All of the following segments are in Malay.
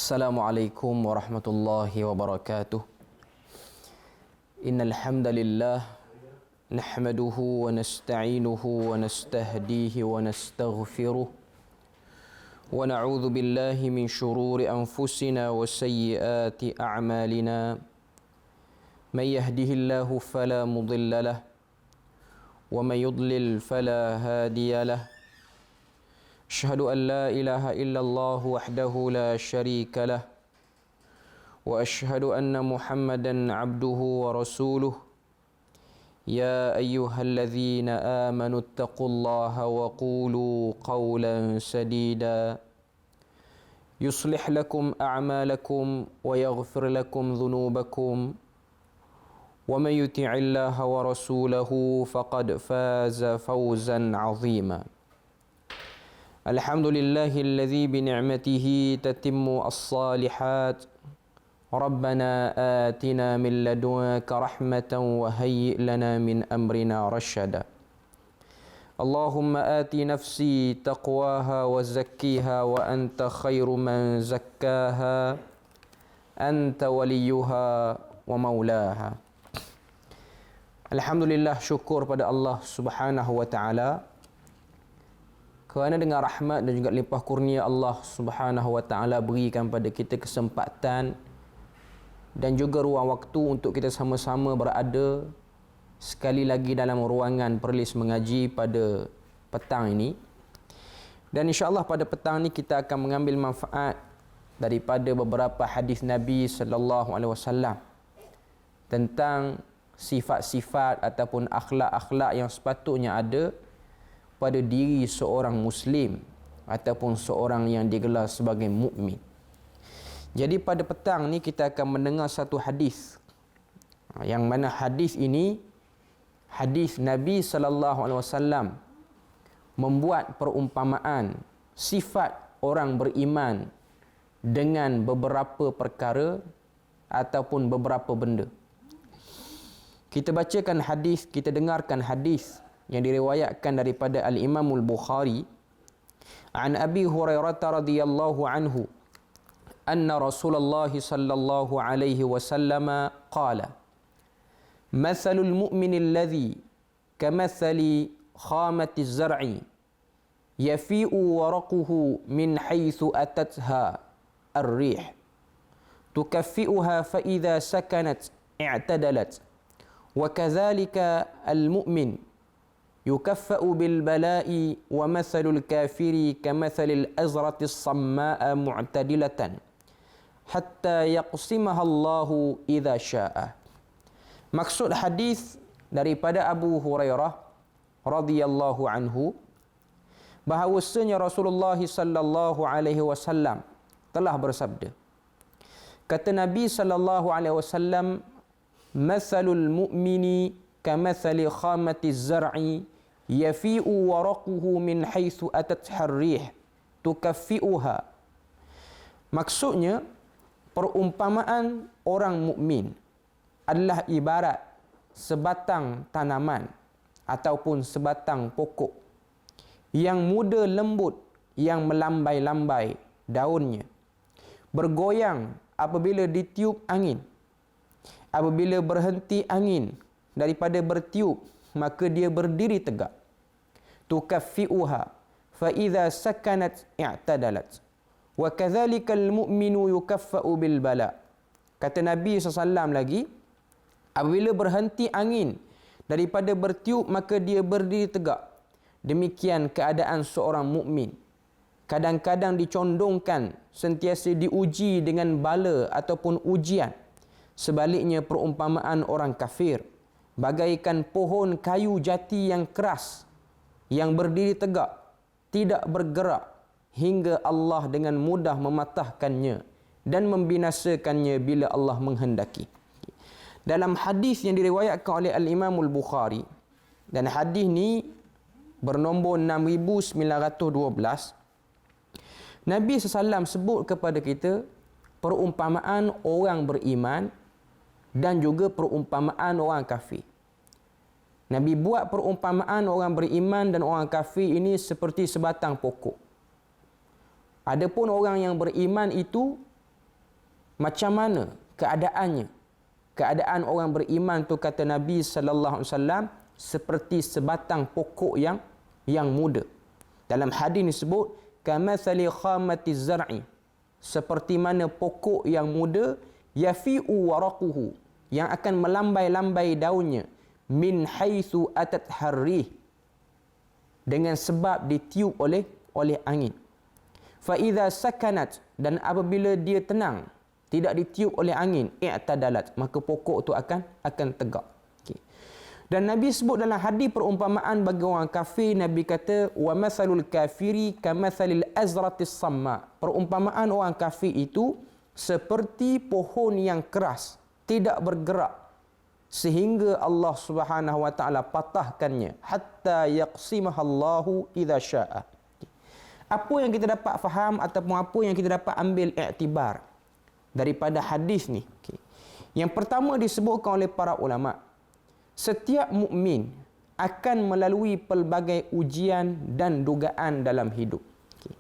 Assalamualaikum warahmatullahi wabarakatuh. Innal hamdalillah nahmaduhu wa nasta'inuhu wa nastahdihi wa nastaghfiruh wa na'udzu billahi min shururi anfusina wa sayyiati a'malina. May yahdihillahu fala mudilla lahu wa may yudlil fala hadiya lahu. أشهد أن لا إله إلا الله وحده لا شريك له وأشهد أن محمدا عبده ورسوله يا أيها الذين آمنوا اتقوا الله وقولوا قولا سديدا يصلح لكم أعمالكم ويغفر لكم ذنوبكم ومن يطع الله ورسوله فقد فاز فوزا عظيما. Alhamdulillahi alladhi bi'ni'matihi tatimmu as-salihat. Rabbana atina min ladunka rahmatan wa hayyi' lana min amrina rashada. Allahumma ati nafsi taqwaha wa zakkiha wa anta khairu man zakkaha. Anta waliyuha wa maulaha. Alhamdulillah, syukur pada Allah Subhanahu wa ta'ala kerana dengan rahmat dan juga limpah kurnia Allah Subhanahu wa ta'ala berikan pada kita kesempatan dan juga ruang waktu untuk kita sama-sama berada sekali lagi dalam ruangan Perlis Mengaji pada petang ini. Dan insya-Allah pada petang ini kita akan mengambil manfaat daripada beberapa hadis Nabi sallallahu alaihi wasallam tentang sifat-sifat ataupun akhlak-akhlak yang sepatutnya ada pada diri seorang Muslim ataupun seorang yang digelar sebagai mukmin. Jadi pada petang ni kita akan mendengar satu hadis, yang mana hadis ini hadis Nabi sallallahu alaihi wasallam membuat perumpamaan sifat orang beriman dengan beberapa perkara ataupun beberapa benda. Kita bacakan hadis, kita dengarkan hadis yang diriwayatkan daripada Al-Imam Al-Bukhari an Abi Hurairah radhiyallahu anhu anna Rasulullah sallallahu alaihi wasallam qala mathalul mu'min alladhi kamathali khamati az-zar'i yafi'u waraquhu min haythu atatha ar-rih tukaffi'uha fa idha sakanat i'tadalat wa kadhalika al-mu'min يكفأ بالبلاء ومثل الكافر كمثل الأزرة الصماء معتدلة حتى يقسمها الله إذا شاء. Maksud hadis daripada Abu Hurairah radhiyallahu anhu bahawasanya Rasulullah sallallahu alaihi wasallam telah bersabda. Kata Nabi sallallahu alaihi wasallam, "Mathalul mu'mini kamathali khamati az-zar'i yafi'u waraquhu min haitsu atatha ar-rih tukaffi'uha." Maksudnya, perumpamaan orang mukmin adalah ibarat sebatang tanaman ataupun sebatang pokok yang muda lembut, yang melambai-lambai daunnya, bergoyang apabila ditiup angin. Apabila berhenti angin daripada bertiup, maka dia berdiri tegak. Tukaffi'uha fa idza sakanat i'tadalat wa kadzalika al-mu'minu yukaffa'u bil bala. Kata Nabi SAW lagi, apabila berhenti angin daripada bertiup, maka dia berdiri tegak. Demikian keadaan seorang mukmin. Kadang-kadang dicondongkan sentiasa diuji dengan bala ataupun ujian. Sebaliknya perumpamaan orang kafir bagaikan pohon kayu jati yang keras, yang berdiri tegak, tidak bergerak, hingga Allah dengan mudah mematahkannya dan membinasakannya bila Allah menghendaki. Dalam hadis yang diriwayatkan oleh Al-Imam Al-Bukhari, dan hadis ni bernombor 6912, Nabi SAW sebut kepada kita perumpamaan orang beriman dan juga perumpamaan orang kafir. Nabi buat perumpamaan orang beriman dan orang kafir ini seperti sebatang pokok. Adapun orang yang beriman itu macam mana keadaannya. Keadaan orang beriman tu kata Nabi sallallahu alaihi wasallam seperti sebatang pokok yang muda. Dalam hadis disebut kamathali khamatiz zar'i, seperti mana pokok yang muda yafi'u waraquhu, yang akan melambai-lambai daunnya, min haitsu atat harrih, dengan sebab ditiup oleh angin. Fa idza sakanat, dan apabila dia tenang, tidak ditiup oleh angin, i'tadalat, maka pokok tu akan tegak. Okay. Dan Nabi sebut dalam hadis perumpamaan bagi orang kafir, Nabi kata wa mathalul kafiri kamathalil azratis samma. Perumpamaan orang kafir itu seperti pohon yang keras, tidak bergerak sehingga Allah Subhanahu wa taala patahkannya, hatta yaqsimahallahu idza syaa. Apa yang kita dapat faham ataupun apa yang kita dapat ambil iktibar daripada hadis ni? Okay. Yang pertama disebutkan oleh para ulama, setiap mukmin akan melalui pelbagai ujian dan dugaan dalam hidup. Okay.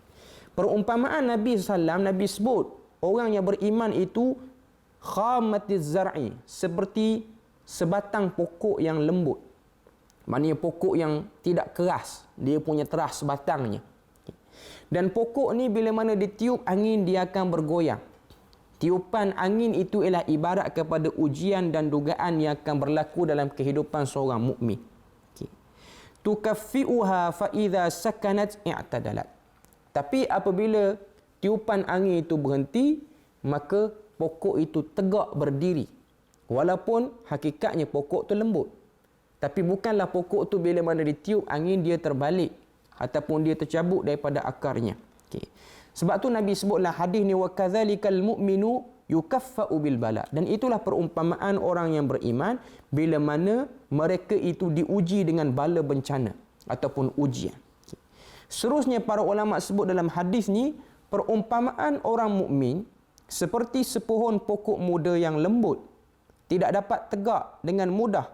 Perumpamaan Nabi SAW, Nabi sebut orang yang beriman itu khamatiz zar'i, seperti sebatang pokok yang lembut. Maknanya pokok yang tidak keras, dia punya teras batangnya. Dan pokok ni bila mana ditiup angin, dia akan bergoyang. Tiupan angin itu ialah ibarat kepada ujian dan dugaan yang akan berlaku dalam kehidupan seorang mukmin. Tukaffi'uha fa idza sakanat i'tadalat. Tapi apabila tiupan angin itu berhenti, maka pokok itu tegak berdiri. Walaupun hakikatnya pokok tu lembut. Tapi bukanlah pokok tu bila mana ditiup angin dia terbalik ataupun dia tercabut daripada akarnya. Okay. Sebab tu Nabi sebutlah hadis ni, wa kadzalikal mu'minu yukaffa'u bil bala. Dan itulah perumpamaan orang yang beriman bila mana mereka itu diuji dengan bala bencana ataupun ujian. Okay. Seterusnya para ulama sebut dalam hadis ni, perumpamaan orang mukmin seperti sepohon pokok muda yang lembut, tidak dapat tegak dengan mudah,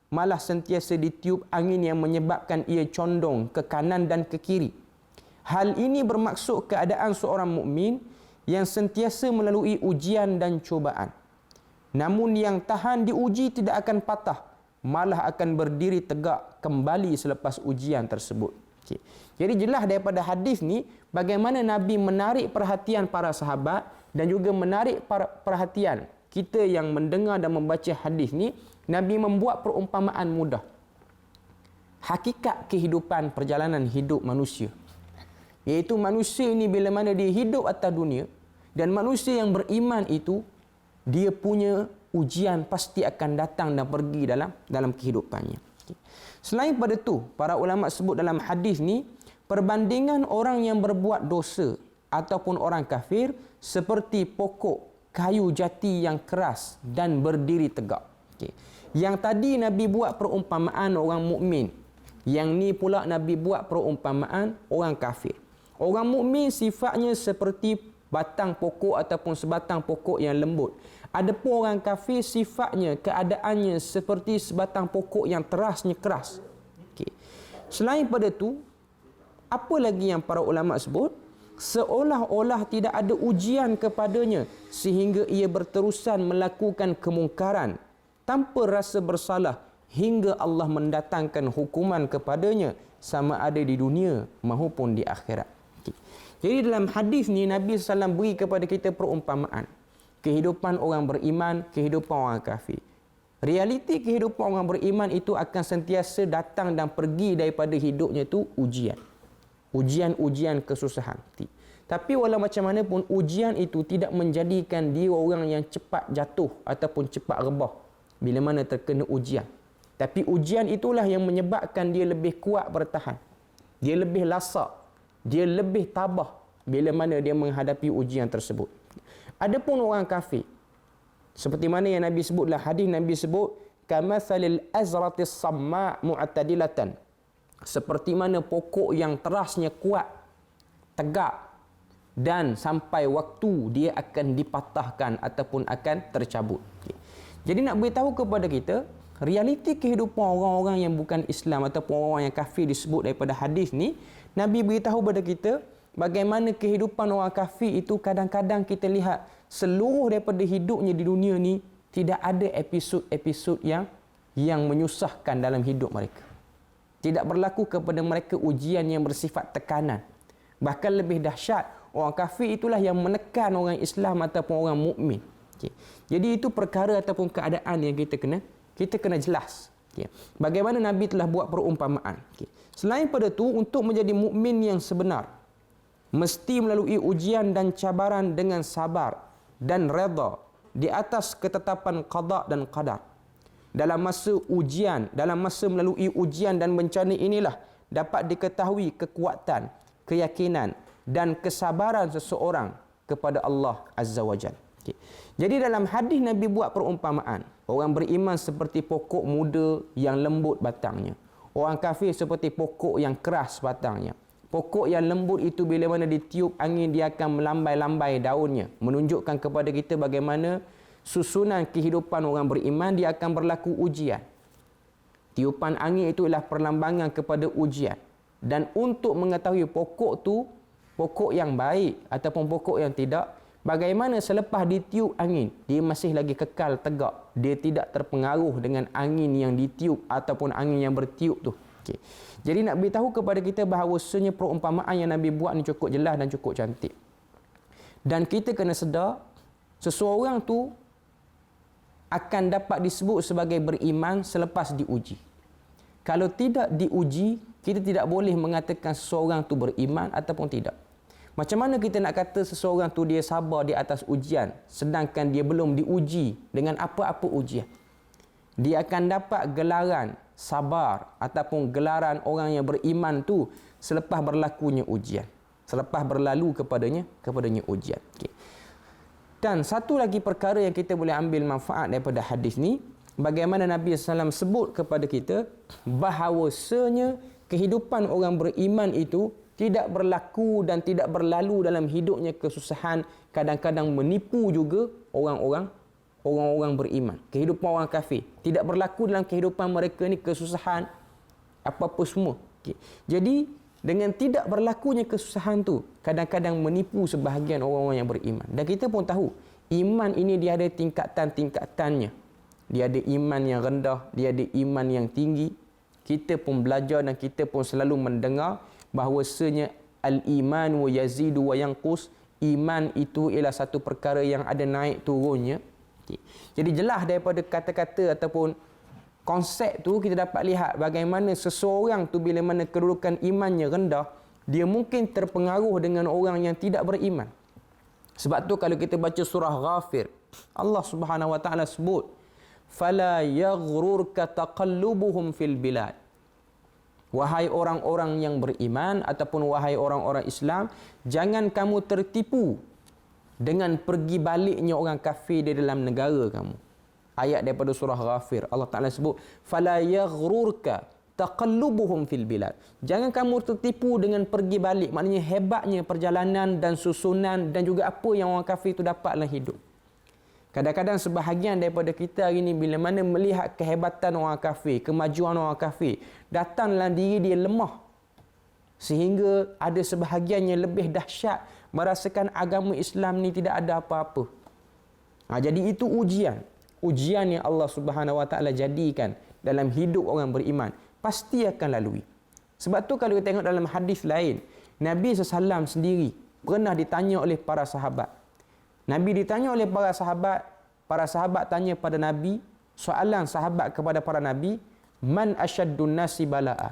malah sentiasa ditiup angin yang menyebabkan ia condong ke kanan dan ke kiri. Hal ini bermaksud keadaan seorang mukmin yang sentiasa melalui ujian dan cubaan. Namun yang tahan diuji tidak akan patah, malah akan berdiri tegak kembali selepas ujian tersebut. Okay. Jadi jelas daripada hadis ni bagaimana Nabi menarik perhatian para sahabat dan juga menarik perhatian kita yang mendengar dan membaca hadis ni. Nabi membuat perumpamaan mudah. Hakikat kehidupan perjalanan hidup manusia. Iaitu manusia ini bila mana dia hidup atas dunia, dan manusia yang beriman itu dia punya ujian pasti akan datang dan pergi dalam kehidupannya. Selain pada tu, para ulama sebut dalam hadis ni, perbandingan orang yang berbuat dosa ataupun orang kafir seperti pokok kayu jati yang keras dan berdiri tegak. Okay. Yang tadi Nabi buat perumpamaan orang mukmin. Yang ni pula Nabi buat perumpamaan orang kafir. Orang mukmin sifatnya seperti batang pokok ataupun sebatang pokok yang lembut. Adapun orang kafir sifatnya, keadaannya seperti sebatang pokok yang terasnya keras. Okay. Selain pada tu, apa lagi yang para ulama sebut? Seolah-olah tidak ada ujian kepadanya sehingga ia berterusan melakukan kemungkaran tanpa rasa bersalah hingga Allah mendatangkan hukuman kepadanya sama ada di dunia maupun di akhirat. Okay. Jadi dalam hadis ni Nabi SAW beri kepada kita perumpamaan kehidupan orang beriman, kehidupan orang kafir. Realiti kehidupan orang beriman itu akan sentiasa datang dan pergi daripada hidupnya tu ujian. Ujian-ujian kesusahan. Tapi walau macam mana pun ujian itu tidak menjadikan dia orang yang cepat jatuh ataupun cepat rebah bila mana terkena ujian. Tapi ujian itulah yang menyebabkan dia lebih kuat bertahan. Dia lebih lasak. Dia lebih tabah bila mana dia menghadapi ujian tersebut. Adapun orang kafir, seperti mana yang Nabi sebutlah, hadis Nabi sebut, kamathalil azratis samma mu'tadilatan. Seperti mana pokok yang terasnya kuat, tegak, dan sampai waktu dia akan dipatahkan ataupun akan tercabut. Jadi nak beritahu kepada kita, realiti kehidupan orang-orang yang bukan Islam ataupun orang-orang yang kafir disebut daripada hadis ni, Nabi beritahu kepada kita bagaimana kehidupan orang kafir itu kadang-kadang kita lihat seluruh daripada hidupnya di dunia ni tidak ada episod-episod yang menyusahkan dalam hidup mereka. Tidak berlaku kepada mereka ujian yang bersifat tekanan. Bahkan lebih dahsyat, orang kafir itulah yang menekan orang Islam ataupun orang mukmin. Okay. Jadi itu perkara ataupun keadaan yang kita kena jelas. Okay. Bagaimana Nabi telah buat perumpamaan. Okay. Selain pada itu, untuk menjadi mukmin yang sebenar, mesti melalui ujian dan cabaran dengan sabar dan redha di atas ketetapan qada dan qadar. Dalam masa melalui ujian dan bencana inilah dapat diketahui kekuatan, keyakinan dan kesabaran seseorang kepada Allah Azza wa Jalla. Okay. Jadi dalam hadis Nabi buat perumpamaan, orang beriman seperti pokok muda yang lembut batangnya. Orang kafir seperti pokok yang keras batangnya. Pokok yang lembut itu bila mana ditiup angin dia akan melambai-lambai daunnya, menunjukkan kepada kita bagaimana susunan kehidupan orang beriman dia akan berlaku ujian. Tiupan angin itu ialah perlambangan kepada ujian. Dan untuk mengetahui pokok tu pokok yang baik ataupun pokok yang tidak, bagaimana selepas ditiup angin dia masih lagi kekal tegak, dia tidak terpengaruh dengan angin yang ditiup ataupun angin yang bertiup tu. Okay. Jadi nak beritahu kepada kita bahawasanya perumpamaan yang Nabi buat ni cukup jelas dan cukup cantik. Dan kita kena sedar seseorang tu akan dapat disebut sebagai beriman selepas diuji. Kalau tidak diuji, kita tidak boleh mengatakan seseorang tu beriman ataupun tidak. Macam mana kita nak kata seseorang tu dia sabar di atas ujian sedangkan dia belum diuji dengan apa-apa ujian? Dia akan dapat gelaran sabar ataupun gelaran orang yang beriman tu selepas berlakunya ujian, selepas berlalu kepadanya ujian. Okay. Dan satu lagi perkara yang kita boleh ambil manfaat daripada hadis ni, bagaimana Nabi SAW sebut kepada kita bahawasanya kehidupan orang beriman itu tidak berlaku dan tidak berlalu dalam hidupnya kesusahan, kadang-kadang menipu juga orang-orang beriman. Kehidupan orang kafir tidak berlaku dalam kehidupan mereka ni kesusahan apa-apa semua. Okay. Jadi dengan tidak berlakunya kesusahan tu kadang-kadang menipu sebahagian orang-orang yang beriman. Dan kita pun tahu iman ini dia ada tingkatan-tingkatannya. Dia ada iman yang rendah, dia ada iman yang tinggi. Kita pun belajar dan kita pun selalu mendengar bahawasanya al-iman wa yazidu wa yanqus. Iman itu ialah satu perkara yang ada naik turunnya. Okay. Jadi jelas daripada kata-kata ataupun konsep tu kita dapat lihat bagaimana seseorang tu bila mana kedudukan imannya rendah, dia mungkin terpengaruh dengan orang yang tidak beriman. Sebab tu kalau kita baca surah Ghafir, Allah Subhanahu wa taala sebut fala yaghrurka taqallubuhum fil bilad. Wahai orang-orang yang beriman ataupun wahai orang-orang Islam, jangan kamu tertipu dengan pergi baliknya orang kafir di dalam negara kamu. Ayat daripada surah Ghafir, Allah Ta'ala sebut fala yaghrurka taqallubuhum fil bilad. Jangan kamu tertipu dengan pergi balik, maknanya hebatnya perjalanan dan susunan dan juga apa yang orang kafir itu dapat dalam hidup. Kadang-kadang sebahagian daripada kita hari ini bila mana melihat kehebatan orang kafir, kemajuan orang kafir, datang dalam diri dia lemah. Sehingga ada sebahagian yang lebih dahsyat merasakan agama Islam ni tidak ada apa-apa. Jadi itu ujian. Ujian yang Allah Subhanahu wa taala jadikan dalam hidup orang beriman pasti akan lalui. Sebab tu kalau kita tengok dalam hadis lain, Nabi SAW sendiri pernah ditanya oleh para sahabat. Nabi ditanya oleh para sahabat tanya pada Nabi, soalan sahabat kepada para Nabi, man asyaddun nasi bala'a?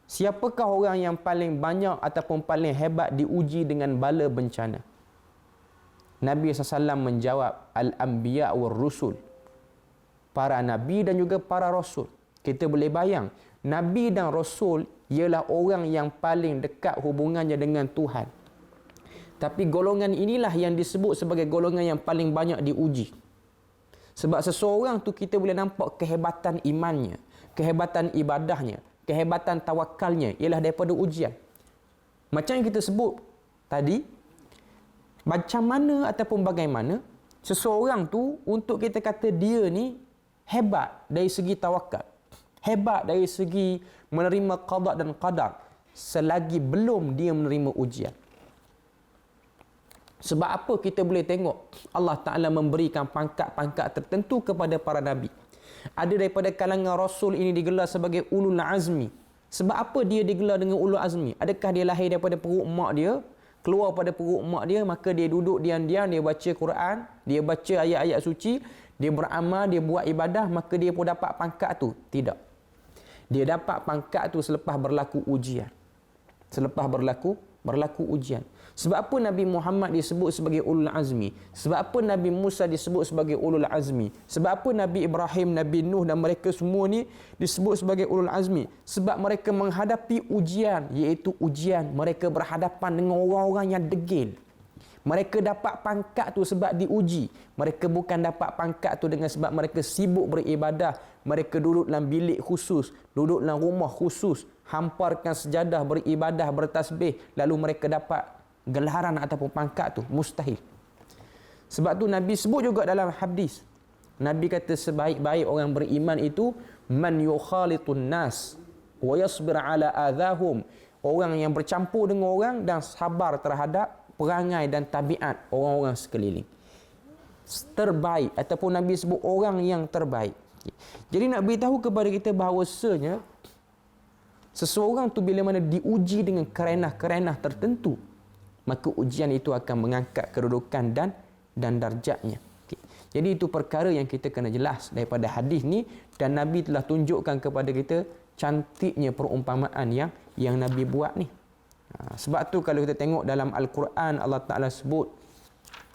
Siapakah orang yang paling banyak ataupun paling hebat diuji dengan bala bencana? Nabi SAW menjawab, al-anbiya war rusul. Para nabi dan juga para rasul. Kita boleh bayang, nabi dan rasul ialah orang yang paling dekat hubungannya dengan Tuhan. Tapi golongan inilah yang disebut sebagai golongan yang paling banyak diuji. Sebab seseorang tu kita boleh nampak kehebatan imannya, kehebatan ibadahnya, kehebatan tawakalnya ialah daripada ujian. Macam yang kita sebut tadi, macam mana ataupun bagaimana seseorang tu untuk kita kata dia ni hebat dari segi tawakal, hebat dari segi menerima qada dan qadar selagi belum dia menerima ujian. Sebab apa kita boleh tengok Allah Ta'ala memberikan pangkat-pangkat tertentu kepada para Nabi. Ada daripada kalangan Rasul ini digelar sebagai Ulul Azmi. Sebab apa dia digelar dengan Ulul Azmi? Adakah dia lahir daripada perut mak dia, keluar pada perut mak dia, maka dia duduk diam-diam, dia baca Quran, dia baca ayat-ayat suci, dia beramal, dia buat ibadah, maka dia pun dapat pangkat tu? Tidak. Dia dapat pangkat tu selepas berlaku ujian. Selepas berlaku ujian. Sebab apa Nabi Muhammad disebut sebagai Ulul Azmi? Sebab apa Nabi Musa disebut sebagai Ulul Azmi? Sebab apa Nabi Ibrahim, Nabi Nuh dan mereka semua ni disebut sebagai Ulul Azmi? Sebab mereka menghadapi ujian, iaitu ujian mereka berhadapan dengan orang-orang yang degil. Mereka dapat pangkat tu sebab diuji. Mereka bukan dapat pangkat tu dengan sebab mereka sibuk beribadah. Mereka duduk dalam bilik khusus, duduk dalam rumah khusus, hamparkan sejadah, beribadah, bertasbih, lalu mereka dapat gelaran ataupun pangkat tu. Mustahil. Sebab tu Nabi sebut juga dalam hadis. Nabi kata sebaik-baik orang beriman itu man yukhalitun nas wa yasbir ala adahum. Orang yang bercampur dengan orang dan sabar terhadap perangai dan tabiat orang-orang sekeliling. Terbaik ataupun Nabi sebut orang yang terbaik. Jadi nak beritahu kepada kita bahawasanya seseorang tu bila mana diuji dengan kerenah-kerenah tertentu, maka ujian itu akan mengangkat kedudukan dan darjatnya. Jadi itu perkara yang kita kena jelas daripada hadis ni, dan Nabi telah tunjukkan kepada kita cantiknya perumpamaan yang Nabi buat ni. Sebab tu kalau kita tengok dalam Al-Quran, Allah Ta'ala sebut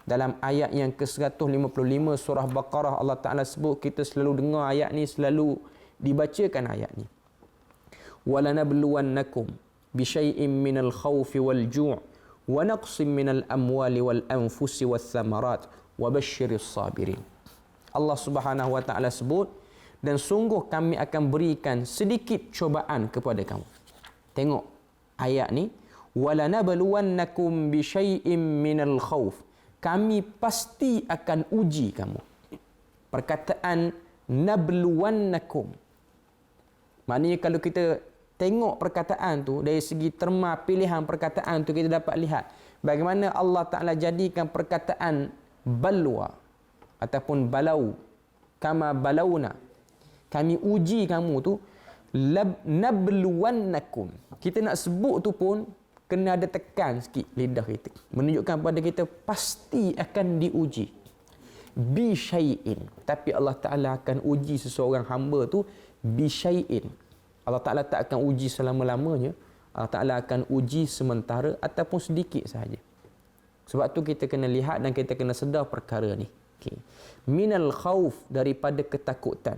dalam ayat yang ke-155 surah Baqarah, Allah Ta'ala sebut, kita selalu dengar ayat ni, selalu dibacakan ayat ni. وَلَنَبْلُوَنَّكُمْ بِشَيْءٍ مِّنَ الْخَوْفِ وَالْجُوعِ وَنَقْصٍ مِّنَ الْأَمْوَالِ وَالْأَنفُسِ وَالثَّمَرَاتِ وَبَشِّرِ الصَّابِرِينَ. Allah Subhanahu wa Ta'ala sebut, dan sungguh kami akan berikan sedikit cobaan kepada kamu. Tengok ayat ni, وَلَنَبْلُوَنَّكُمْ بِشَيْءٍ مِّنَ الْخَوْفِ. Kami pasti akan uji kamu. Perkataan nabluwannakum, maknanya kalau kita tengok perkataan tu dari segi terma pilihan perkataan tu, kita dapat lihat bagaimana Allah Ta'ala jadikan perkataan balwa ataupun balau, kama balauna, kami uji kamu tu, nabluwannakum. Kita nak sebut tu pun kena ada tekan sikit lidah kita, menunjukkan kepada kita pasti akan diuji. Bi syai'in, tapi Allah Ta'ala akan uji seseorang hamba tu bi syai'in. Allah Ta'ala tak akan uji selama-lamanya. Allah Ta'ala akan uji sementara ataupun sedikit sahaja. Sebab tu kita kena lihat dan kita kena sedar perkara ni. Okay. Minal khauf, daripada ketakutan,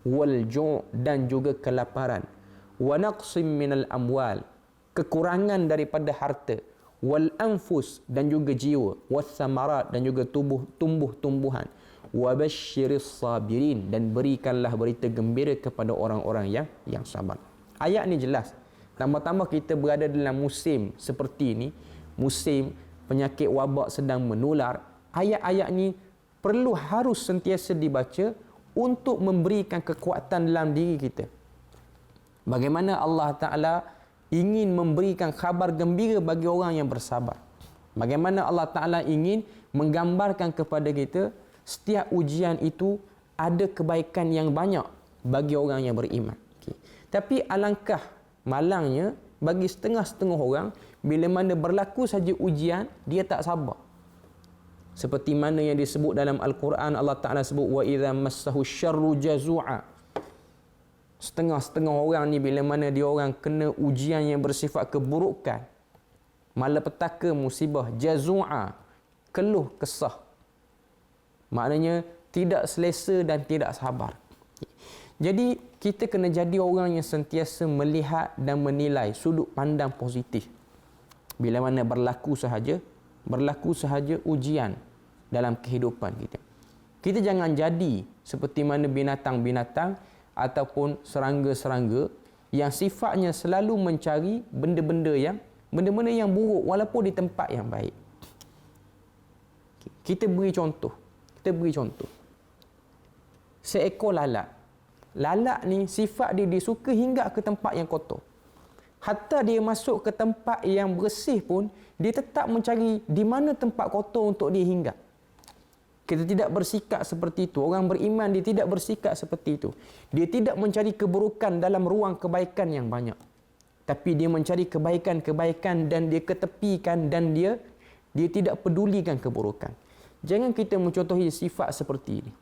wal ju' dan juga kelaparan, wa naqsim minal amwal, kekurangan daripada harta, wal anfus dan juga jiwa, was samarat dan juga tumbuh-tumbuhan, wa basyiris sabirin, dan berikanlah berita gembira kepada orang-orang yang sabar. Ayat ni jelas. Tambah-tambah kita berada dalam musim seperti ini, musim penyakit wabak sedang menular. Ayat-ayat ni harus sentiasa dibaca untuk memberikan kekuatan dalam diri kita. Bagaimana Allah Ta'ala ingin memberikan khabar gembira bagi orang yang bersabar. Bagaimana Allah Ta'ala ingin menggambarkan kepada kita setiap ujian itu ada kebaikan yang banyak bagi orang yang beriman. Okay. Tapi alangkah malangnya bagi setengah-setengah orang, bila mana berlaku saja ujian, dia tak sabar. Seperti mana yang disebut dalam Al-Quran, Allah Ta'ala sebut, وَإِذَا مَسَّهُ الشَّرُّ جَزُوعًا. Setengah-setengah orang ni bila mana dia orang kena ujian yang bersifat keburukan, malapetaka, musibah, jazu'a, keluh kesah. Maknanya tidak selesa dan tidak sabar. Jadi kita kena jadi orang yang sentiasa melihat dan menilai sudut pandang positif. Bila mana berlaku sahaja ujian dalam kehidupan kita. Kita jangan jadi seperti mana binatang-binatang ataupun serangga-serangga yang sifatnya selalu mencari benda-benda yang buruk walaupun di tempat yang baik. Kita beri contoh. Seekor lalat. Lalat ni sifat dia suka hingga ke tempat yang kotor. Hatta dia masuk ke tempat yang bersih pun, dia tetap mencari di mana tempat kotor untuk dia hinggap. Kita tidak bersikap seperti itu. Orang beriman dia tidak bersikap seperti itu. Dia tidak mencari keburukan dalam ruang kebaikan yang banyak. Tapi dia mencari kebaikan-kebaikan dan dia ketepikan dan dia tidak pedulikan keburukan. Jangan kita mencontohi sifat seperti ini.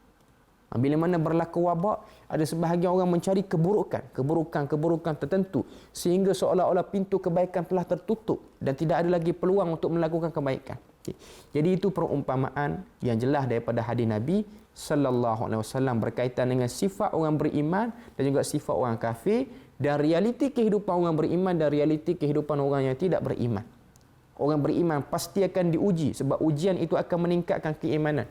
Bila mana berlaku wabak, ada sebahagian orang mencari keburukan tertentu sehingga seolah-olah pintu kebaikan telah tertutup dan tidak ada lagi peluang untuk melakukan kebaikan. Jadi itu perumpamaan yang jelas daripada hadis Nabi sallallahu alaihi wasallam berkaitan dengan sifat orang beriman dan juga sifat orang kafir dan realiti kehidupan orang beriman dan realiti kehidupan orang yang tidak beriman. Orang beriman pasti akan diuji sebab ujian itu akan meningkatkan keimanan.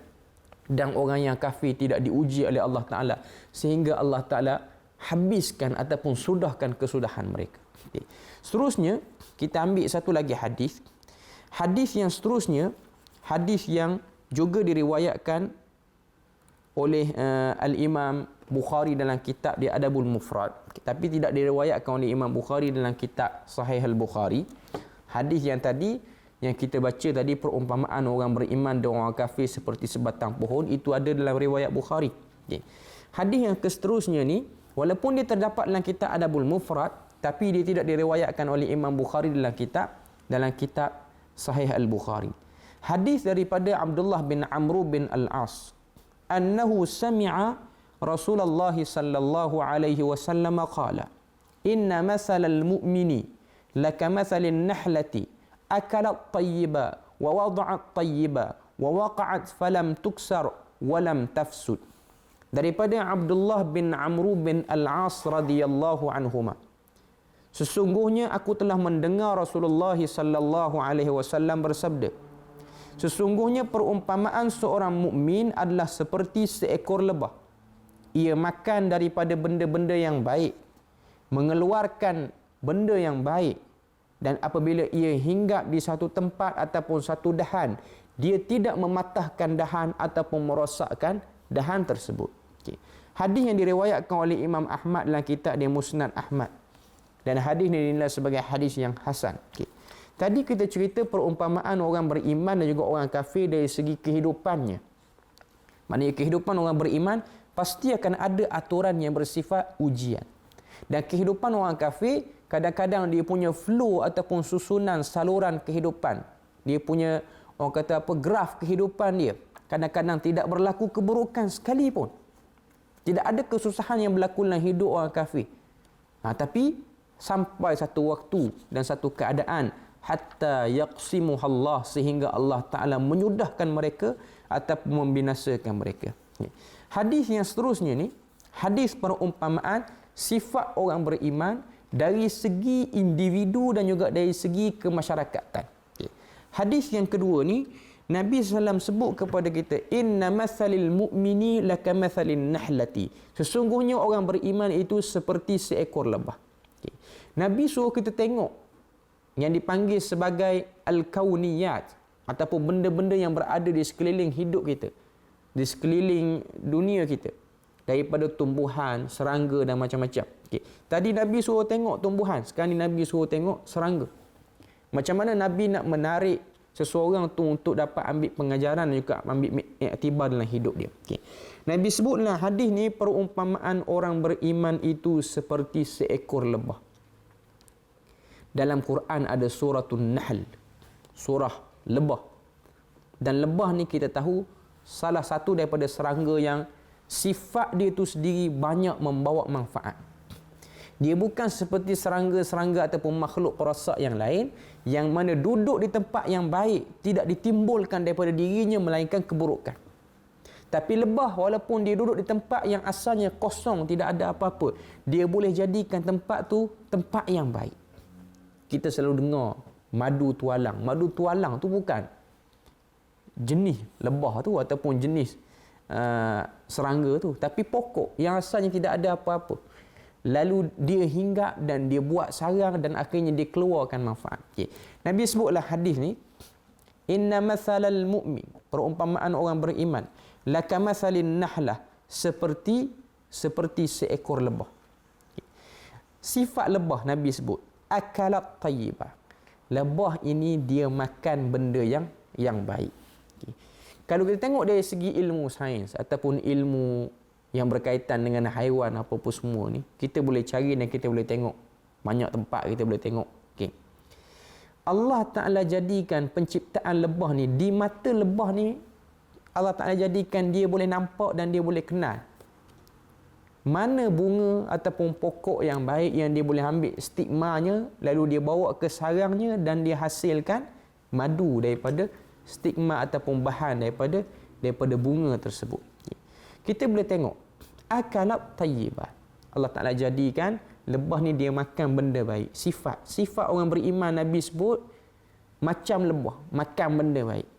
Dan orang yang kafir tidak diuji oleh Allah Ta'ala sehingga Allah Ta'ala habiskan ataupun sudahkan kesudahan mereka. Okay. Seterusnya, kita ambil satu lagi hadis. Hadis yang seterusnya, hadis yang juga diriwayatkan oleh Al-Imam Bukhari dalam kitab dia Adabul Mufrad. Tapi tidak diriwayatkan oleh Imam Bukhari dalam kitab Sahih Al-Bukhari. Hadis yang tadi yang kita baca tadi, perumpamaan orang beriman dan orang kafir seperti sebatang pohon, itu ada dalam riwayat Bukhari. Okay. Hadis yang seterusnya ni, walaupun dia terdapat dalam kitab Adabul Mufrad, tapi dia tidak diriwayatkan oleh Imam Bukhari dalam kitab Sahih Al-Bukhari. Hadis daripada Abdullah bin Amr bin Al-As, annahu sami'a Rasulullah sallallahu alaihi wasallam qala, inna masalal mu'mini laka masalin nahlati akalat tayyiba wa wada'at tayyiba wa waqa'at falam tuksar wa lam tafsud. Daripada Abdullah bin Amr bin Al-As radhiyallahu anhuma, sesungguhnya aku telah mendengar Rasulullah sallallahu alaihi wasallam bersabda, sesungguhnya perumpamaan seorang mukmin adalah seperti seekor lebah. Ia makan daripada benda-benda yang baik, mengeluarkan benda yang baik, dan apabila ia hinggap di satu tempat ataupun satu dahan, dia tidak mematahkan dahan ataupun merosakkan dahan tersebut. Okay. Hadis yang diriwayatkan oleh Imam Ahmad dalam kitab dia Musnad Ahmad. Dan hadis ini dinilai sebagai hadis yang hasan. Okay. Tadi kita cerita perumpamaan orang beriman dan juga orang kafir dari segi kehidupannya. Maknanya kehidupan orang beriman pasti akan ada aturan yang bersifat ujian. Dan kehidupan orang kafir, kadang-kadang dia punya flow ataupun susunan saluran kehidupan, dia punya, orang kata apa, graf kehidupan dia, kadang-kadang tidak berlaku keburukan sekalipun. Tidak ada kesusahan yang berlaku dalam hidup orang kafir. Tapi sampai satu waktu dan satu keadaan, hatta yaqsimuhallah, sehingga Allah Ta'ala menyudahkan mereka ataupun membinasakan mereka. Hadis yang seterusnya ni, hadis perumpamaan sifat orang beriman dari segi individu dan juga dari segi kemasyarakatan. Okay. Hadis yang kedua ni, Nabi SAW sebut kepada kita, inna mathalil mu'mini laka mathalin nahlati. Sesungguhnya orang beriman itu seperti seekor lebah. Okay. Nabi suruh kita tengok yang dipanggil sebagai al-kauniyat ataupun benda-benda yang berada di sekeliling hidup kita, di sekeliling dunia kita, daripada tumbuhan, serangga dan macam-macam. Okay. Tadi Nabi suruh tengok tumbuhan, sekarang ni Nabi suruh tengok serangga. Macam mana Nabi nak menarik seseorang tu untuk dapat ambil pengajaran dan juga ambil iktibar dalam hidup dia. Okay. Nabi sebutlah hadis ni, perumpamaan orang beriman itu seperti seekor lebah. Dalam Quran ada suratul Nahl, surah lebah. Dan lebah ni kita tahu salah satu daripada serangga yang sifat dia itu sendiri banyak membawa manfaat. Dia bukan seperti serangga-serangga ataupun makhluk perasak yang lain yang mana duduk di tempat yang baik tidak ditimbulkan daripada dirinya melainkan keburukan. Tapi lebah walaupun dia duduk di tempat yang asalnya kosong, tidak ada apa-apa, dia boleh jadikan tempat tu tempat yang baik. Kita selalu dengar madu tualang. Madu tualang tu bukan jenis lebah tu ataupun jenis serangga tu, tapi pokok yang asalnya tidak ada apa-apa, lalu dia hinggap dan dia buat sarang dan akhirnya dia keluarkan manfaat. Okay. Nabi sebutlah hadis ni, inna mathalal mu'min, perumpamaan orang beriman, laka mathalin nahlah, seperti seekor lebah. Okay. Sifat lebah Nabi sebut, akalat tayyibah. Lebah ini dia makan benda yang baik. Okay. Kalau kita tengok dari segi ilmu sains ataupun ilmu yang berkaitan dengan haiwan apa-apa semua ni, kita boleh cari dan kita boleh tengok. Banyak tempat kita boleh tengok. Okay. Allah Ta'ala jadikan penciptaan lebah ni, di mata lebah ni, Allah Ta'ala jadikan dia boleh nampak dan dia boleh kenal mana bunga ataupun pokok yang baik yang dia boleh ambil stigmanya, lalu dia bawa ke sarangnya dan dia hasilkan madu daripada stigma ataupun bahan daripada bunga tersebut. Kita boleh tengok akalat tayyibah. Allah Ta'ala jadikan lebah ni dia makan benda baik. Sifat orang beriman Nabi sebut macam lebah, makan benda baik.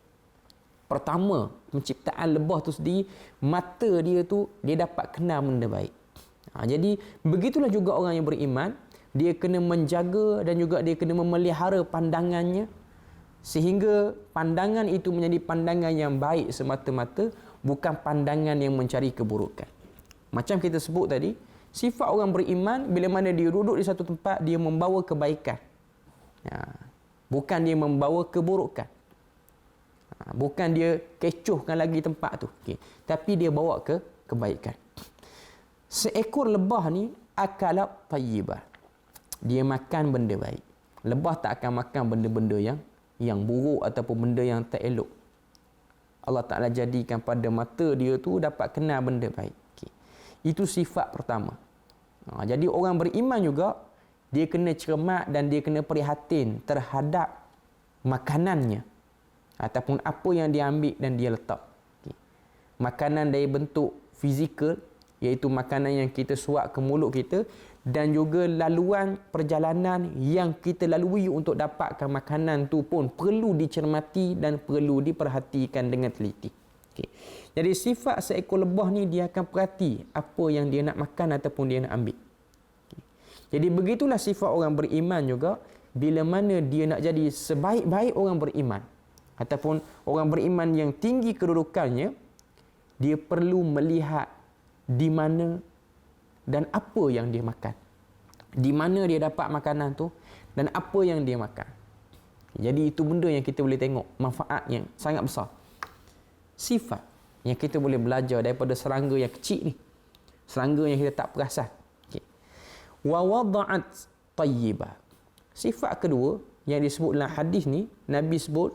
Pertama, penciptaan lebah tu sendiri, mata dia tu dia dapat kenal benda baik. Jadi begitulah juga orang yang beriman, dia kena menjaga dan juga dia kena memelihara pandangannya sehingga pandangan itu menjadi pandangan yang baik semata-mata, bukan pandangan yang mencari keburukan. Macam kita sebut tadi, sifat orang beriman bila mana dia duduk di satu tempat, dia membawa kebaikan. Bukan dia membawa keburukan. Bukan dia kecohkan lagi tempat tu. Okay. Tapi dia bawa ke kebaikan. Seekor lebah ni akalat tayyibah. Dia makan benda baik. Lebah tak akan makan benda-benda yang buruk ataupun benda yang tak elok. Allah Ta'ala jadikan pada mata dia tu dapat kenal benda baik. Okay. Itu sifat pertama. Jadi orang beriman juga, dia kena cermat dan dia kena prihatin terhadap makanannya ataupun apa yang dia ambil dan dia letak. Okay. Makanan dari bentuk fizikal, iaitu makanan yang kita suap ke mulut kita, dan juga laluan perjalanan yang kita lalui untuk dapatkan makanan tu pun perlu dicermati dan perlu diperhatikan dengan teliti. Okay. Jadi sifat seekor lebah ni, dia akan perhati apa yang dia nak makan ataupun dia nak ambil. Okay. Jadi begitulah sifat orang beriman juga, bila mana dia nak jadi sebaik-baik orang beriman ataupun orang beriman yang tinggi kedudukannya, dia perlu melihat di mana dan apa yang dia makan. Di mana dia dapat makanan tu dan apa yang dia makan. Jadi itu benda yang kita boleh tengok manfaat yang sangat besar. Sifat yang kita boleh belajar daripada serangga yang kecil ni. Serangga yang kita tak perasan. Okay. Wa wada'at tayyibah. Sifat kedua yang disebut dalam hadis ni, Nabi sebut,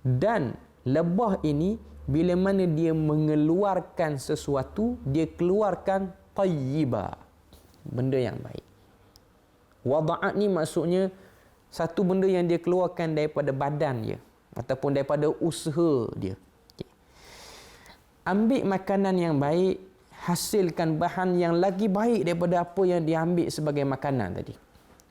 dan lebah ini bila mana dia mengeluarkan sesuatu, dia keluarkan tayyibah, benda yang baik. Wada'at ni maksudnya satu benda yang dia keluarkan daripada badan dia ataupun daripada usaha dia. Okay. Ambil makanan yang baik, hasilkan bahan yang lagi baik daripada apa yang dia ambil sebagai makanan tadi.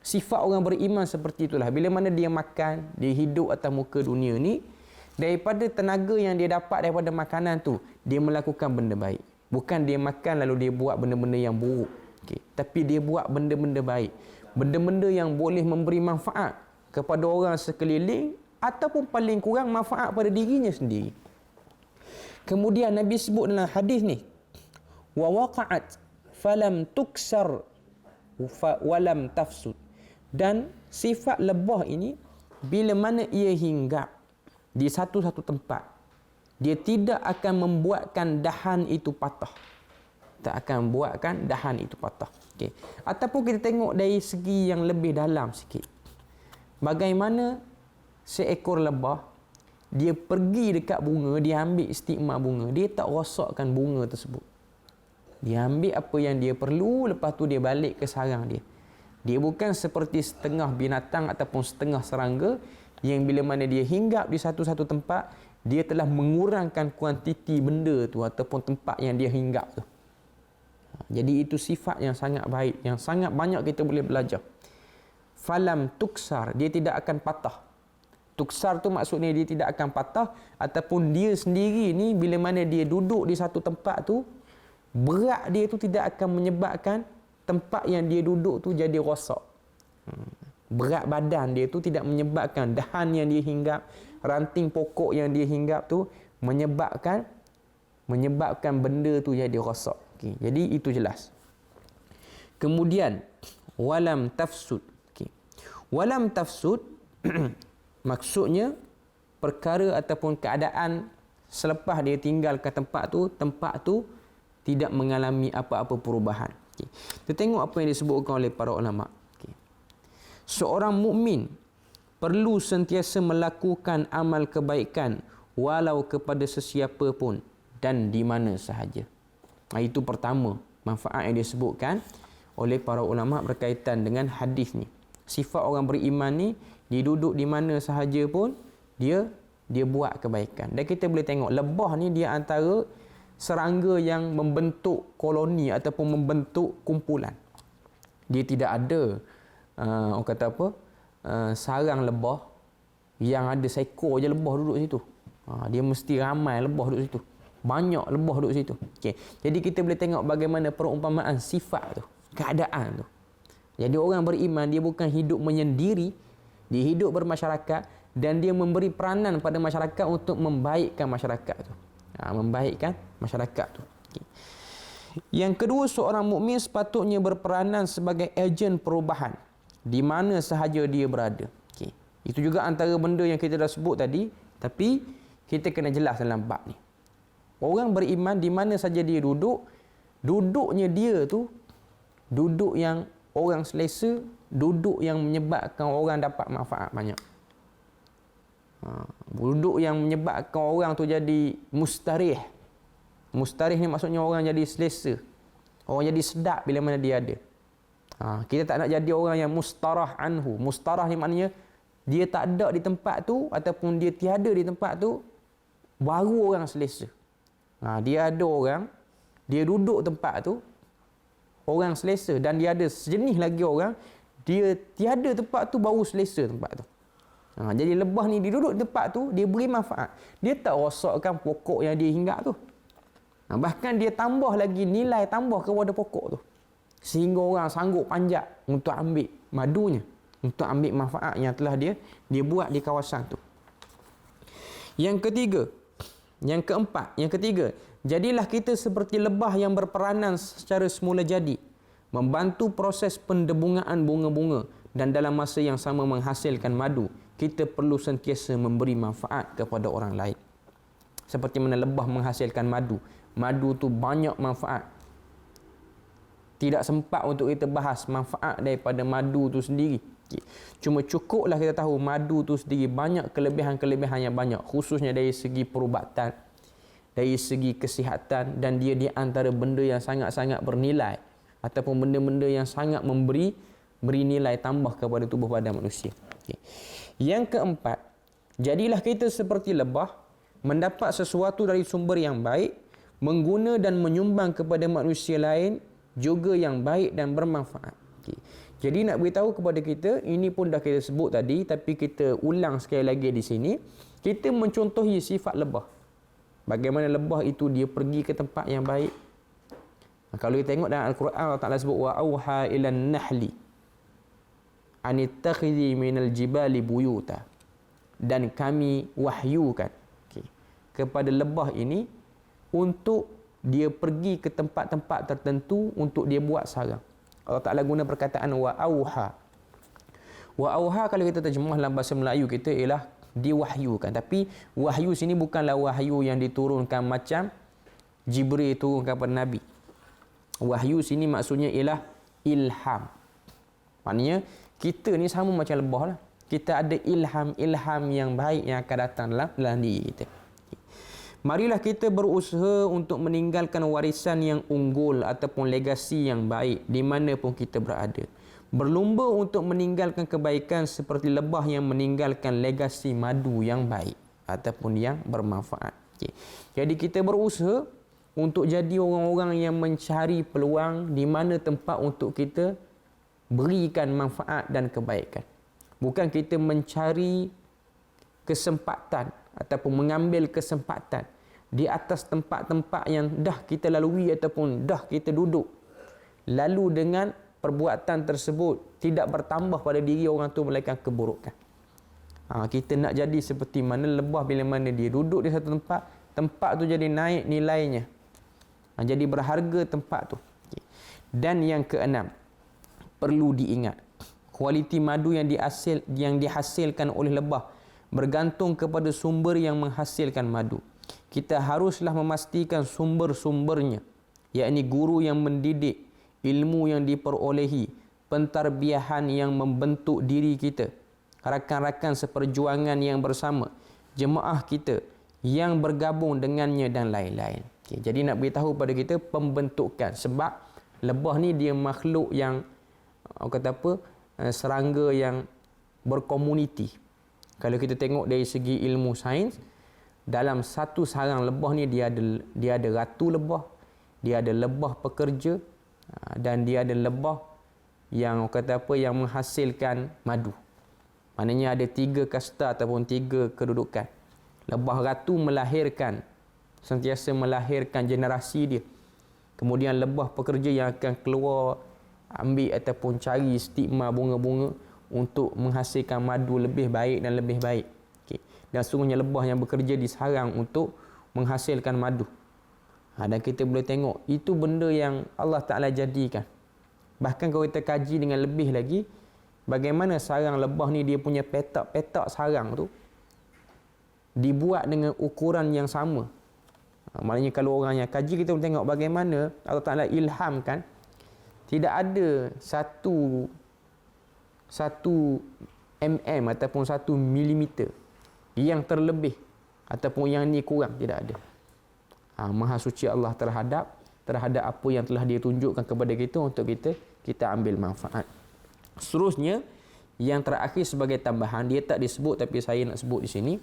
Sifat orang beriman seperti itulah. Bila mana dia makan, dia hidup atas muka dunia ni, daripada tenaga yang dia dapat daripada makanan tu, dia melakukan benda baik. Bukan dia makan lalu dia buat benda-benda yang buruk. Okay. Tapi dia buat benda-benda baik. Benda-benda yang boleh memberi manfaat kepada orang sekeliling ataupun paling kurang manfaat pada dirinya sendiri. Kemudian Nabi sebut dalam hadis ni, wa waqa'at falam tuksar walam tafsud. Dan sifat lebah ini, bila mana ia hinggap di satu-satu tempat, dia tidak akan membuatkan dahan itu patah. Tak akan membuatkan dahan itu patah. Okay. Ataupun kita tengok dari segi yang lebih dalam sikit. Bagaimana seekor lebah, dia pergi dekat bunga, dia ambil stigma bunga, dia tak rosakkan bunga tersebut. Dia ambil apa yang dia perlu, lepas tu dia balik ke sarang dia. Dia bukan seperti setengah binatang ataupun setengah serangga yang bila mana dia hinggap di satu-satu tempat, dia telah mengurangkan kuantiti benda tu ataupun tempat yang dia hinggap tu. Jadi itu sifat yang sangat baik, yang sangat banyak kita boleh belajar. Falam tuksar, dia tidak akan patah. Tuksar tu maksudnya dia tidak akan patah, ataupun dia sendiri ni bila mana dia duduk di satu tempat tu, berat dia tu tidak akan menyebabkan tempat yang dia duduk tu jadi rosak. Berat badan dia tu tidak menyebabkan dahan yang dia hinggap, ranting pokok yang dia hinggap tu menyebabkan benda tu jadi rosak. Okay. Jadi itu jelas. Kemudian walam tafsud. Okay. Walam tafsud maksudnya perkara ataupun keadaan selepas dia tinggalkan tempat tu tidak mengalami apa-apa perubahan. Okay. Kita tengok apa yang disebutkan oleh para ulama. Okay. Seorang mukmin perlu sentiasa melakukan amal kebaikan walau kepada sesiapa pun dan di mana sahaja. Itu pertama manfaat yang disebutkan oleh para ulama berkaitan dengan hadis ni. Sifat orang beriman ni, dia duduk di mana sahaja pun dia buat kebaikan. Dan kita boleh tengok lebah ni dia antara serangga yang membentuk koloni ataupun membentuk kumpulan. Dia tidak ada orang kata apa? Sarang lebah yang ada seekor je lebah duduk situ. Dia mesti ramai lebah duduk situ. Banyak lebah duduk situ. Okey. Jadi kita boleh tengok bagaimana perumpamaan sifat tu, keadaan tu. Jadi orang beriman dia bukan hidup menyendiri, dia hidup bermasyarakat dan dia memberi peranan pada masyarakat untuk membaikkan masyarakat tu. Membaikkan masyarakat tu. Okay. Yang kedua, seorang mukmin sepatutnya berperanan sebagai ejen perubahan di mana sahaja dia berada. Okay. Itu juga antara benda yang kita dah sebut tadi, tapi kita kena jelas dalam bab ni. Orang beriman di mana saja dia duduk, duduknya dia tu duduk yang orang selesa, duduk yang menyebabkan orang dapat manfaat banyak. Duduk yang menyebabkan orang tu jadi mustarih. Mustarih ni maksudnya orang jadi selesa. Orang jadi sedap bila mana dia ada. Kita tak nak jadi orang yang mustarah anhu. Mustarah ni maknanya dia tak ada di tempat tu ataupun dia tiada di tempat tu, baru orang selesa. Dia ada orang, dia duduk tempat tu, orang selesa, dan dia ada sejenis lagi orang, dia tiada tempat tu, baru selesa tempat tu. Jadi lebah ni dia duduk di tempat tu, dia beri manfaat. Dia tak rosakkan pokok yang dia hinggap tu. Bahkan dia tambah lagi nilai tambah kepada pokok tu. Sehingga orang sanggup panjat untuk ambil madunya, untuk ambil manfaat yang telah dia buat di kawasan tu. Yang ketiga, jadilah kita seperti lebah yang berperanan secara semula jadi, membantu proses pendebungaan bunga-bunga dan dalam masa yang sama menghasilkan madu. Kita perlu sentiasa memberi manfaat kepada orang lain. Seperti mana lebah menghasilkan madu. Madu tu banyak manfaat. Tidak sempat untuk kita bahas manfaat daripada madu tu sendiri. Cuma cukuplah kita tahu madu tu sendiri banyak kelebihan-kelebihan yang banyak, khususnya dari segi perubatan, dari segi kesihatan, dan dia di antara benda yang sangat-sangat bernilai ataupun benda-benda yang sangat beri nilai tambah kepada tubuh badan manusia. Okay. Yang keempat, jadilah kita seperti lebah, mendapat sesuatu dari sumber yang baik, mengguna dan menyumbang kepada manusia lain juga yang baik dan bermanfaat. Okay. Jadi nak beritahu kepada kita, ini pun dah kita sebut tadi, tapi kita ulang sekali lagi di sini, kita mencontohi sifat lebah. Bagaimana lebah itu dia pergi ke tempat yang baik. Kalau kita tengok dalam Al-Quran, Allah Ta'ala sebut wa auha ilan nahli anittakhidhi minal jibali buyuta, dan kami wahyukan kepada lebah ini untuk dia pergi ke tempat-tempat tertentu untuk dia buat sarang. Allah Ta'ala guna perkataan wa auha. Wa auha kalau kita terjemah dalam bahasa Melayu kita ialah diwahyukan. Tapi wahyu sini bukanlah wahyu yang diturunkan macam Jibril turunkan kepada Nabi. Wahyu sini maksudnya ialah ilham. Maknanya kita ni sama macam lebah lah. Kita ada ilham yang baik yang akan datang dalam diri kita. Marilah kita berusaha untuk meninggalkan warisan yang unggul ataupun legasi yang baik di mana pun kita berada. Berlumba untuk meninggalkan kebaikan seperti lebah yang meninggalkan legasi madu yang baik ataupun yang bermanfaat. Okay. Jadi kita berusaha untuk jadi orang-orang yang mencari peluang di mana tempat untuk kita berikan manfaat dan kebaikan. Bukan kita mencari kesempatan ataupun mengambil kesempatan di atas tempat-tempat yang dah kita lalui ataupun dah kita duduk. Lalu dengan perbuatan tersebut tidak bertambah pada diri orang tu melainkan keburukan. Kita nak jadi seperti mana lebah bila mana dia duduk di satu tempat, tempat tu jadi naik nilainya. Jadi berharga tempat tu. Dan yang keenam, perlu diingat, kualiti madu yang dihasilkan oleh lebah bergantung kepada sumber yang menghasilkan madu. Kita haruslah memastikan sumber-sumbernya, yakni guru yang mendidik, ilmu yang diperolehi, pentarbiahan yang membentuk diri kita, rakan-rakan seperjuangan yang bersama, jemaah kita yang bergabung dengannya dan lain-lain. Okay, jadi nak beritahu pada kita pembentukan, sebab lebah ni dia makhluk yang serangga yang berkomuniti. Kalau kita tengok dari segi ilmu sains, dalam satu sarang lebah ni dia ada ratu lebah, dia ada lebah pekerja, dan dia ada lebah yang yang menghasilkan madu. Maknanya ada 3 kasta ataupun 3 kedudukan. Lebah ratu sentiasa melahirkan generasi dia. Kemudian lebah pekerja yang akan keluar ambil ataupun cari stigma bunga-bunga untuk menghasilkan madu lebih baik dan lebih baik. Okay. Dan sungguhnya lebah yang bekerja di sarang untuk menghasilkan madu. Dan kita boleh tengok itu benda yang Allah Ta'ala jadikan. Bahkan kalau kita kaji dengan lebih lagi, bagaimana sarang lebah ni dia punya petak-petak sarang tu dibuat dengan ukuran yang sama. Maknanya kalau orang yang kaji, kita boleh tengok bagaimana Allah Ta'ala ilhamkan tidak ada satu ataupun 1 milimeter yang terlebih ataupun yang ni kurang, tidak ada. Maha suci Allah terhadap apa yang telah dia tunjukkan kepada kita untuk kita ambil manfaat. Seterusnya, yang terakhir sebagai tambahan, dia tak disebut tapi saya nak sebut di sini.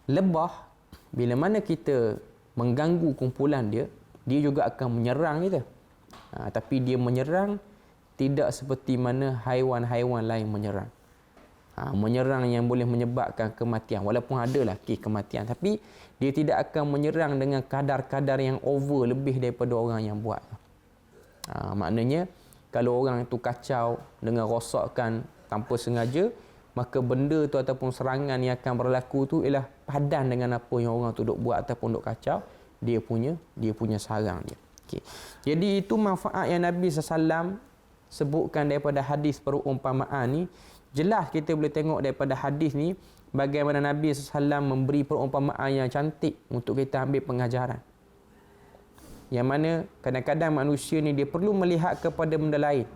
Lebah, bila mana kita mengganggu kumpulan dia juga akan menyerang kita. Tapi dia menyerang tidak seperti mana haiwan-haiwan lain menyerang. Menyerang yang boleh menyebabkan kematian. Walaupun adalah kematian. Tapi dia tidak akan menyerang dengan kadar-kadar yang over lebih daripada orang yang buat. Maknanya, kalau orang itu kacau dengan rosakkan tanpa sengaja, maka benda tu ataupun serangan yang akan berlaku tu ialah padan dengan apa yang orang tu duk buat ataupun duk kacau dia punya sarang dia. Okay. Jadi itu manfaat yang Nabi SAW sebutkan daripada hadis perumpamaan ni. Jelas kita boleh tengok daripada hadis ni bagaimana Nabi SAW memberi perumpamaan yang cantik untuk kita ambil pengajaran. Yang mana kadang-kadang manusia ni dia perlu melihat kepada benda lain.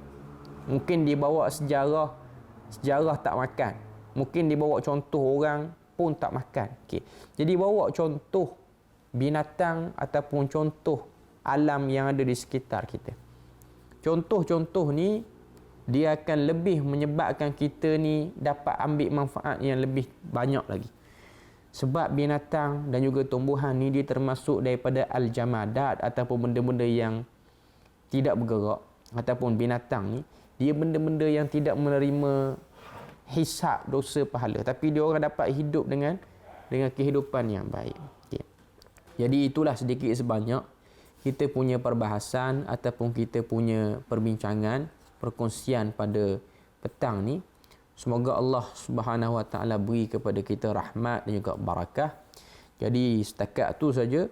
Mungkin dia bawa sejarah tak makan. Mungkin dia bawa contoh orang pun tak makan. Okay. Jadi bawa contoh binatang ataupun contoh alam yang ada di sekitar kita. Contoh-contoh ni dia akan lebih menyebabkan kita ni dapat ambil manfaat yang lebih banyak lagi. Sebab binatang dan juga tumbuhan ni dia termasuk daripada al-jamadat ataupun benda-benda yang tidak bergerak, ataupun binatang ni dia benda-benda yang tidak menerima hisab dosa pahala, tapi dia orang dapat hidup dengan kehidupan yang baik. Okay. Jadi itulah sedikit sebanyak kita punya perbahasan ataupun kita punya perbincangan, perkongsian pada petang ni. Semoga Allah Subhanahu Wa Taala beri kepada kita rahmat dan juga barakah. Jadi setakat tu saja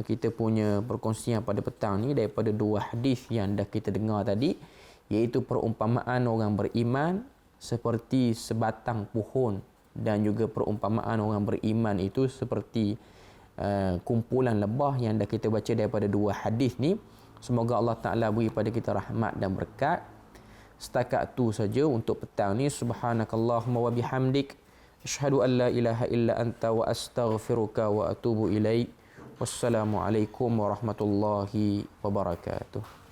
kita punya perkongsian pada petang ni daripada 2 hadis yang dah kita dengar tadi, iaitu perumpamaan orang beriman seperti sebatang pohon dan juga perumpamaan orang beriman itu seperti kumpulan lebah yang dah kita baca daripada 2 hadis ni. Semoga Allah Ta'ala beri pada kita rahmat dan berkat. Setakat tu saja untuk petang ni. Subhanakallahumma wa bihamdik, asyhadu an la ilaha illa anta wa astaghfiruka wa atubu ilaik. Wassalamualaikum warahmatullahi wabarakatuh.